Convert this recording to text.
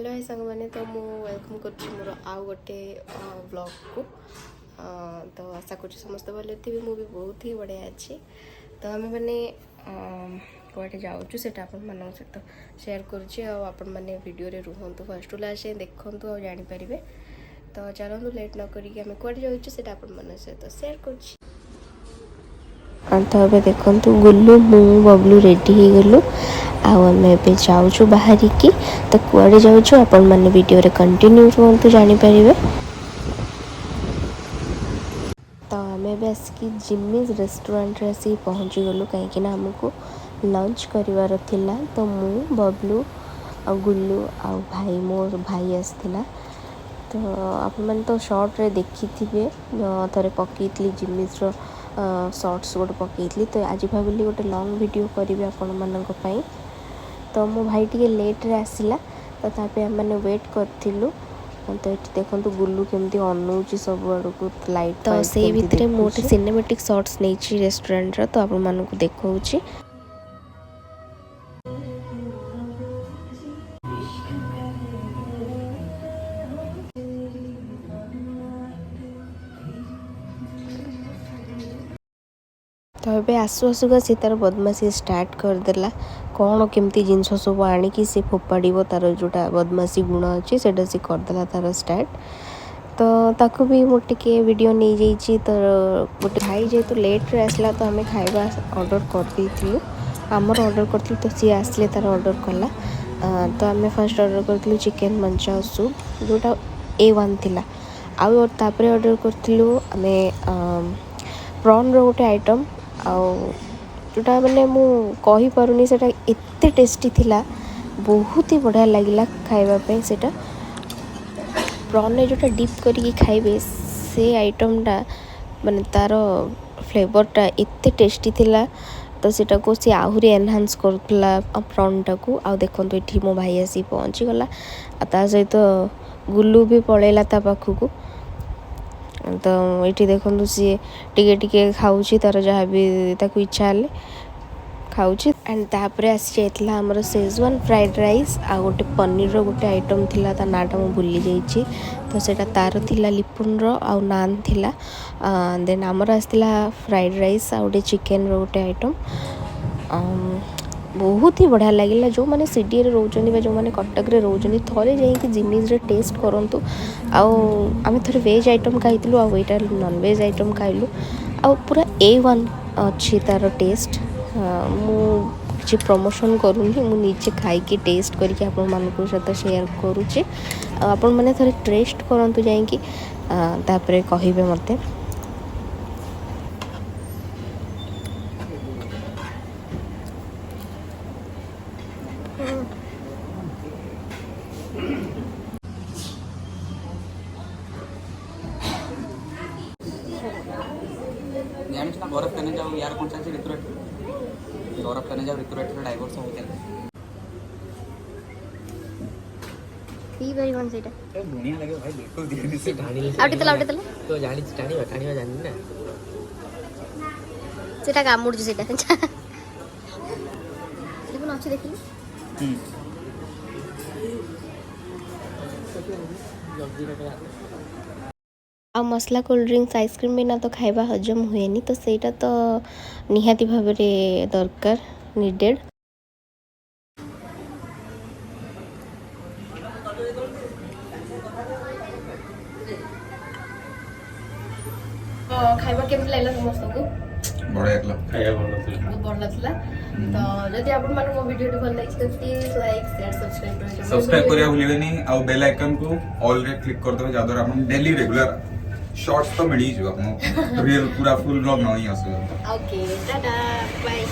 hello hi सांग मैंने तो मु वेलकम कर मोर आउ गोटे ब्लॉग को तो आशा कर समस्त भले थे मुझे बहुत ही बढ़िया अच्छी तो आम मैंने कड़े जाऊँ से मान सहित सेयार करने वीडियो रुहतु फर्स्ट लास्ट देखूँ आ जापर तो चलते लेट न करें कड़े जाऊँ से सहित सेयार कर तो ये देखूँ गुल्लू मु बबलू रेडी हो गलु आम ए जाऊँ बाहर की तो कुआड़े जाऊँ आपण मैंने वीडियो रे कंटिन्यू रुहतु जापर तो आम आसिक जिम्मीज रेस्टोरेंट रे आसिक पहुँची गलु कहीं आमको लंच करार थिला तो मु बबलू आ गुल्लू आ भाई मोर भाई आसला तो आप मैंने तो शॉर्ट रे देखी थे थे पकई जिम्मीज शॉर्ट्स गोटे पकई तो आज भाविली गोटे लॉन्ग वीडियो करी आपण मानी तो मो भाई टे लेट रे आसला तो तापे मैंने वेट करूँ तो ये देखो गुल्लू केमती अनौची सब आड़ को लाइट तो से भितर मोटे सिनेमेटिक शॉट्स नहीं रेस्टोरेंट तो आप मानक देखा तो ये आसु आसुका सी तार बदमाशी स्टार्ट करदेला कौन केमती जिनस सब आणिकी सी फोपाड़ तार जोटा बदमाशी गुण अच्छी से सी करदेला तार स्टार्ट तो ताकू भी मोटे वीडियो नहीं जाइए तो गोटे भाई जेहेतु लेट रे आसला तो आम खाଇବା ऑर्डर कर आमर ऑर्डर कर तो सी आसले तार ऑर्डर कला तो आम फर्स्ट ऑर्डर करूँ चिकेन मंचा सूप जोटा A1 थिला आउ तापर ऑर्डर करूँ आम प्रॉन रो गोटे आइटम जोटा मैंने मुझे पारुनी से एत टेस्टी थिला बहुत ही बढ़िया लगिला खाइबापी से प्रॉन ने जोटा डिप करके खाइबे से आइटमटा माने तार फ्लेवरटा एत टेस्टी थिला तो सेटा को सी आहरी एनहांस करूला प्रॉनटा को आ देखो ये मो भाई आसी पहुँची गला ता सहित गुल्लू भी पलैला ता पाखक तो ये देखो सी टिके टिके खाऊँ तार जहाँ भी ताकू इच्छा हेले खाऊँ एंड तापर आसी जाइला आमर शेजवान फ्राइड राइस आ गोटे पनीर गोटे आइटम थिला ता नाटा मु भूली जाइए तो सेटा तार थिला लिपुन रो आ नान थिला देन आमर आसला फ्राइड राइस आ गोटे चिकेन रो गोटे आइटम बहुत ही बढ़िया लगिला जो मैंने सीडी रे रोचनी जो मैंने कटक रे रोचनी थरे जाइए जिम्मीज रे टेस्ट करंतु आम थे veg item खाइलु आईटा non veg item खाइलु आ पूरा A1 अच्छी तार टेस्ट मुझे प्रमोशन करूनी मु निजे खाई टेस्ट करके आपण मानक सहित शेयर करुचे आपण मैंने थे टेस्ट करंतु जाइए तापर कहिबे मते जानी ना बरफ करने जाओ यार कौन सा ऋतुराज बरफ करने जाओ ऋतुराज डाइवोर्स हो गया पी बरी कोन सेटा ए बढ़िया लगे भाई बिल्कुल दिखने से ढाणी आउटे तला तो जानी टाणी जानी ना सेटा कामुड़ जो सेटा देखो अच्छे देखी आ मसला कोल्ड ड्रिंक्स आइसक्रीम बिना तो खाइबा हजम हुए नहीं तो सेटा तो निहाती भाव में दरकार नीडेड खाइबा केमती लागला समस्त को बढ़िया खाया बहुत भल था तो जदि आपण माने मो वीडियो भल लाइक तो प्लीज लाइक शेयर सब्सक्राइब करिया भूलिबेनी आ बेल आइकन को ऑल रे क्लिक कर देबे जादर आपण डेली रेगुलर शॉर्ट्स तो मिल ही जो आपन रियल पूरा फुल व्लॉग नहीं आसो ओके टाटा बाय